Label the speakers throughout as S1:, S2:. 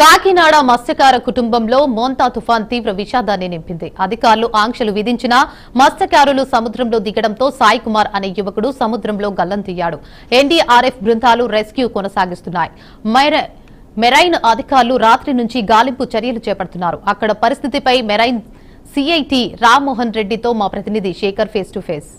S1: కాకినాడ మత్స్యకార కుటుంబంలో మోంతా తుఫాన్ తీవ్ర విషాదాన్ని నింపింది. అధికారులు ఆంక్షలు విధించినా మత్స్యకారులు సముద్రంలో దిగడంతో సాయి కుమార్ అనే యువకుడు సముద్రంలో గల్లంతయ్యాడు. ఎన్డీఆర్ఎఫ్ బృందాలు రెస్క్యూ కొనసాగిస్తున్నాయి. మెరైన్ అధికారులు రాత్రి నుంచి గాలింపు చర్యలు చేపడుతున్నారు. అక్కడ పరిస్థితిపై మెరైన్ సిఐటి రామ్మోహన్ రెడ్డితో మా ప్రతినిధి శేఖర్ ఫేస్ టు ఫేస్.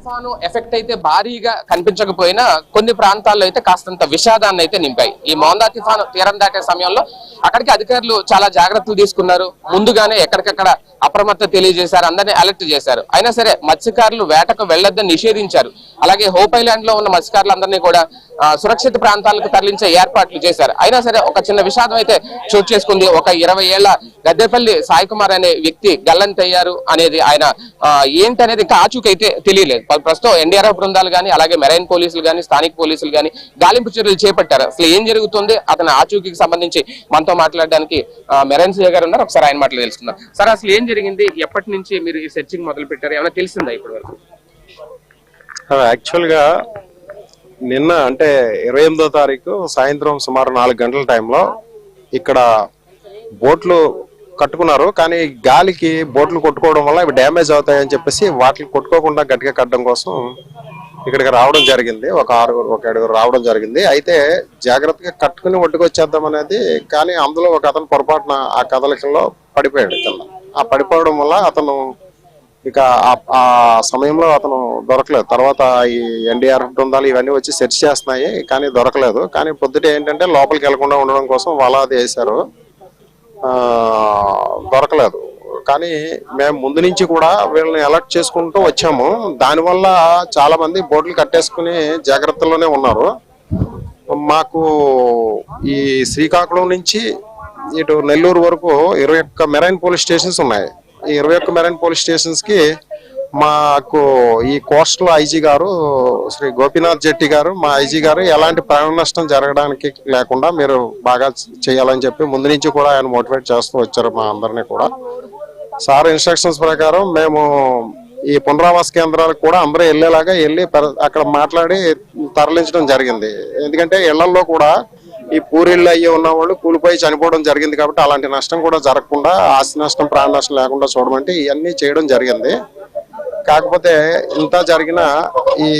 S2: తుఫాను ఎఫెక్ట్ అయితే భారీగా కనిపించకపోయినా కొన్ని ప్రాంతాల్లో అయితే కాస్తంత విషాదాన్ని అయితే నింపాయి. ఈ మోందా తుఫాను తీరం దాటే సమయంలో అక్కడికి అధికారులు చాలా జాగ్రత్తలు తీసుకున్నారు. ముందుగానే ఎక్కడికక్కడ అప్రమత్త తెలియజేశారు, అందరినీ అలర్ట్ చేశారు. అయినా సరే మత్స్యకారులు వేటకు వెళ్లొద్దని నిషేధించారు. అలాగే హోప్ ఐలాండ్ లో ఉన్న మత్స్యకారులందరినీ కూడా సురక్షిత ప్రాంతాలకు తరలించే ఏర్పాట్లు చేశారు. అయినా సరే ఒక చిన్న విషాదం అయితే చోటు చేసుకుంది. ఒక 20 ఏళ్ల గద్దెపల్లి సాయి కుమార్ అనే వ్యక్తి గల్లంతయ్యారు అనేది ఆయన ఏంటనేది ఇంకా ఆచూకైతే తెలియలేదు. ప్రస్తుతం ఎన్డీఆర్ఎఫ్ బృందాలు కానీ అలాగే మెరైన్ పోలీసులు కానీ స్థానిక పోలీసులు కానీ గాలింపు చర్యలు చేపట్టారు. అసలు ఏం జరుగుతుంది అతని ఆచూకీకి సంబంధించి మనతో మాట్లాడడానికి మెరైన్ సిఐ గారు ఉన్నారు. ఒకసారి ఆయన మాటలు తెలుసుకుందాం. సార్, అసలు ఏం జరిగింది? ఎప్పటి నుంచి మీరు ఈ సెర్చింగ్ మొదలు పెట్టారు? ఏమైనా తెలిసిందా ఇప్పటి వరకు?
S3: యాక్చువల్ గా నిన్న అంటే 28వ తారీఖు సాయంత్రం సుమారు 4 గంటల టైంలో ఇక్కడ బోట్లు కట్టుకున్నారు. కానీ గాలికి బోట్లు కొట్టుకోవడం వల్ల ఇవి డ్యామేజ్ అవుతాయని చెప్పేసి వాటిని కొట్టుకోకుండా గట్టిగా కట్టడం కోసం ఇక్కడికి రావడం జరిగింది. ఒక 7 రావడం జరిగింది. అయితే జాగ్రత్తగా కట్టుకుని ఒడ్డుకొచ్చేద్దాం అనేది, కానీ అందులో ఒక అతను పొరపాటున ఆ కదలికల్లో పడిపోయాడు కింద. ఆ పడిపోవడం వల్ల అతను ఇక ఆ సమయంలో అతను దొరకలేదు. తర్వాత ఈ ఎన్డీఆర్ఎఫ్ బృందాలు ఇవన్నీ వచ్చి సెర్చ్ చేస్తున్నాయి, కానీ దొరకలేదు. కానీ పొద్దుట ఏంటంటే లోపలికి వెళ్లకుండా ఉండడం కోసం వల అది వేశారు, దొరకలేదు. కానీ మేము ముందు నుంచి కూడా వీళ్ళని అలర్ట్ చేసుకుంటూ వచ్చాము. దానివల్ల చాలా మంది బోట్లు కట్టేసుకుని జాగ్రత్తలోనే ఉన్నారు. మాకు ఈ శ్రీకాకుళం నుంచి ఇటు నెల్లూరు వరకు 21 మెరైన్ పోలీస్ స్టేషన్స్ ఉన్నాయి. ఈ 21 మెరైన్ పోలీస్ స్టేషన్స్ కి మాకు ఈ కోస్టల్ ఐజీ గారు శ్రీ గోపీనాథ్ జెట్టి గారు, మా ఐజీ గారు ఎలాంటి ప్రాణ నష్టం జరగడానికి లేకుండా మీరు బాగా చేయాలని చెప్పి ముందు నుంచి కూడా ఆయన మోటివేట్ చేస్తూ వచ్చారు మా అందరినీ కూడా. సార్ ఇన్స్ట్రక్షన్స్ ప్రకారం మేము ఈ పునరావాస కేంద్రాలకు కూడా అందరూ వెళ్ళేలాగా వెళ్ళి అక్కడ మాట్లాడి తరలించడం జరిగింది. ఎందుకంటే ఇళ్లలో కూడా ఈ పూరిళ్ళు అయ్యి ఉన్న వాళ్ళు కూలిపోయి చనిపోవడం జరిగింది. కాబట్టి అలాంటి నష్టం కూడా జరగకుండా, ఆస్తి నష్టం ప్రాణ నష్టం లేకుండా చూడమంటే ఇవన్నీ చేయడం జరిగింది. కాకపోతే ఇంత జరిగిన ఈ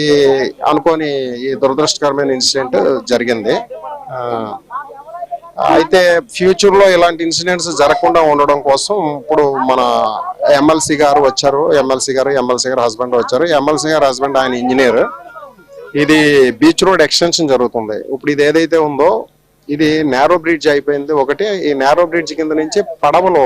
S3: అనుకోని ఈ దురదృష్టకరమైన ఇన్సిడెంట్ జరిగింది. అయితే ఫ్యూచర్ లో ఇలాంటి ఇన్సిడెంట్స్ జరగకుండా ఉండడం కోసం ఇప్పుడు మన ఎమ్మెల్సీ గారు వచ్చారు. ఎమ్మెల్సీ గారు హస్బెండ్ వచ్చారు. ఎమ్మెల్సీ గారు హస్బెండ్ ఆయన ఇంజనీర్. ఇది బీచ్ రోడ్ ఎక్స్టెన్షన్ జరుగుతుంది. ఇప్పుడు ఇది ఏదైతే ఉందో ఇది నేరో బ్రిడ్జ్ అయిపోయింది. ఒకటి ఈ నేరో బ్రిడ్జ్ కింద నుంచి పడవలు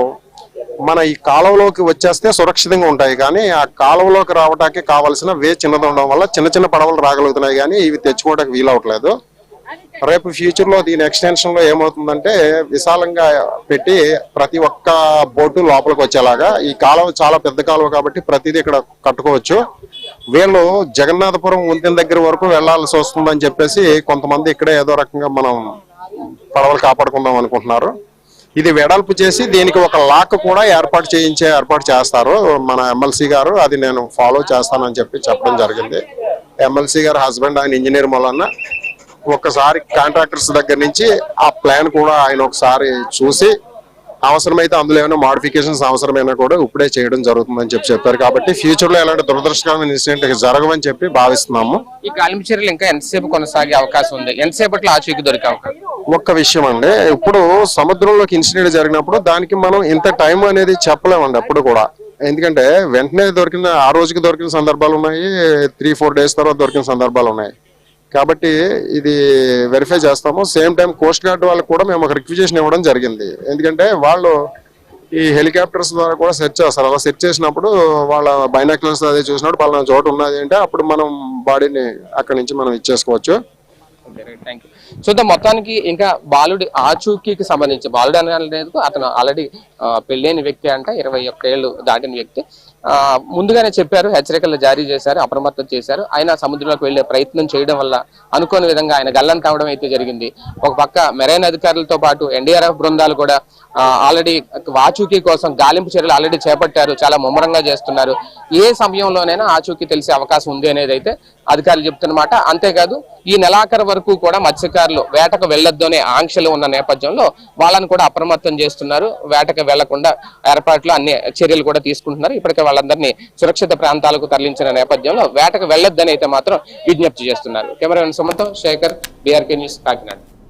S3: మన ఈ కాలువలోకి వచ్చేస్తే సురక్షితంగా ఉంటాయి. కానీ ఆ కాలువలోకి రావడానికి కావాల్సిన వే చిన్నది ఉండడం వల్ల చిన్న పడవలు రాగలుగుతున్నాయి, కానీ ఇవి తెచ్చుకోవడానికి వీలవట్లేదు. రేపు ఫ్యూచర్ లో దీని ఎక్స్టెన్షన్ లో ఏమవుతుందంటే విశాలంగా పెట్టి ప్రతి ఒక్క బోటు లోపలికి వచ్చేలాగా, ఈ కాలువ చాలా పెద్ద కాలువ కాబట్టి ప్రతిదీ ఇక్కడ కట్టుకోవచ్చు. వీళ్ళు జగన్నాథపురం వంతెన దగ్గర వరకు వెళ్లాల్సి వస్తుందని చెప్పేసి కొంతమంది ఇక్కడే ఏదో రకంగా మనం పడవలు కాపాడుకుందాం అనుకుంటున్నారు. ఇది వెడల్పు చేసి దీనికి ఒక లాక్ కూడా ఏర్పాటు చేస్తారు మన ఎమ్మెల్సీ గారు. అది నేను ఫాలో చేస్తానని చెప్పడం జరిగింది. ఎమ్మెల్సీ గారు హస్బెండ్ ఆయన ఇంజనీర్ మూలన్న ఒక్కసారి కాంట్రాక్టర్స్ దగ్గర నుంచి ఆ ప్లాన్ కూడా ఆయన ఒకసారి చూసి అవసరమైతే అందులో ఏమైనా మోడిఫికేషన్స్ అవసరమైనా కూడా ఇప్పుడే చేయడం జరుగుతుందని చెప్పారు. కాబట్టి ఫ్యూచర్ లో ఎలాంటి దురదృష్టకరమైన ఇన్సిడెంట్ జరగవని చెప్పి భావిస్తున్నాము.
S2: ఈ గాలింపు చర్యలు ఇంకా ఎంతసేపు కొనసాగే అవకాశం ఉంది? ఎంతసేపట్లో ఆచూకీ దొరికే అవకాశం?
S3: ఒక్క విషయం అండి, ఇప్పుడు సముద్రంలోకి ఇన్సిడెంట్ జరిగినప్పుడు దానికి మనం ఇంత టైం అనేది చెప్పలేమండి ఎప్పుడు కూడా. ఎందుకంటే వెంటనే ఆ రోజుకి దొరికిన సందర్భాలు ఉన్నాయి, 3-4 డేస్ తర్వాత దొరికిన సందర్భాలు ఉన్నాయి. కాబట్టి ఇది వెరిఫై చేస్తాము. సేమ్ టైం కోస్ట్ గార్డ్ వాళ్ళకి కూడా మేము ఒక రిక్విజేషన్ ఇవ్వడం జరిగింది. ఎందుకంటే వాళ్ళు ఈ హెలికాప్టర్స్ ద్వారా కూడా సెర్చ్ చేస్తారు. అలా సెర్చ్ చేసినప్పుడు వాళ్ళ బైనాక్యులర్స్ అదే చూసినప్పుడు పలానా చోటు ఉన్నది అంటే అప్పుడు మనం బాడీని అక్కడి నుంచి మనం ఇచ్చేసుకోవచ్చు.
S2: చూద్దాం. మొత్తానికి ఇంకా బాలుడి ఆచూకీకి సంబంధించి, బాలుడు అనేది అతను ఆల్రెడీ పెళ్ళైన వ్యక్తి అంట, 21 ఏళ్ళు దాటిన వ్యక్తి. ముందుగానే చెప్పారు, హెచ్చరికలు జారీ చేశారు, అప్రమత్తం చేశారు. ఆయన సముద్రంలోకి వెళ్లే ప్రయత్నం చేయడం వల్ల అనుకోని విధంగా ఆయన గల్లంత అవడం అయితే జరిగింది. ఒక పక్క మెరైన్ అధికారులతో పాటు ఎన్డీఆర్ఎఫ్ బృందాలు కూడా ఆల్రెడీ ఆచూకీ కోసం గాలింపు చర్యలు ఆల్రెడీ చేపట్టారు, చాలా ముమ్మరంగా చేస్తున్నారు. ఏ సమయంలోనైనా ఆచూకీ తెలిసే అవకాశం ఉంది అనేది అయితే అధికారులు చెప్తున్నమాట. అంతేకాదు ఈ నెలాఖరు వరకు కూడా మత్స్యకారులు మత్స్యకారులు వేటకు వెళ్లొద్దు అనే ఆంక్షలు ఉన్న నేపథ్యంలో వాళ్ళని కూడా అప్రమత్తం చేస్తున్నారు. వేటకు వెళ్లకుండా ఏర్పాట్లు అన్ని చర్యలు కూడా తీసుకుంటున్నారు. ఇప్పటికే వాళ్ళందరినీ సురక్షిత ప్రాంతాలకు తరలించిన నేపథ్యంలో వేటకు వెళ్లొద్దని అయితే మాత్రం విజ్ఞప్తి చేస్తున్నారు. కెమెరామెన్ సుమతో శేఖర్, BRK న్యూస్, కాకినాడ.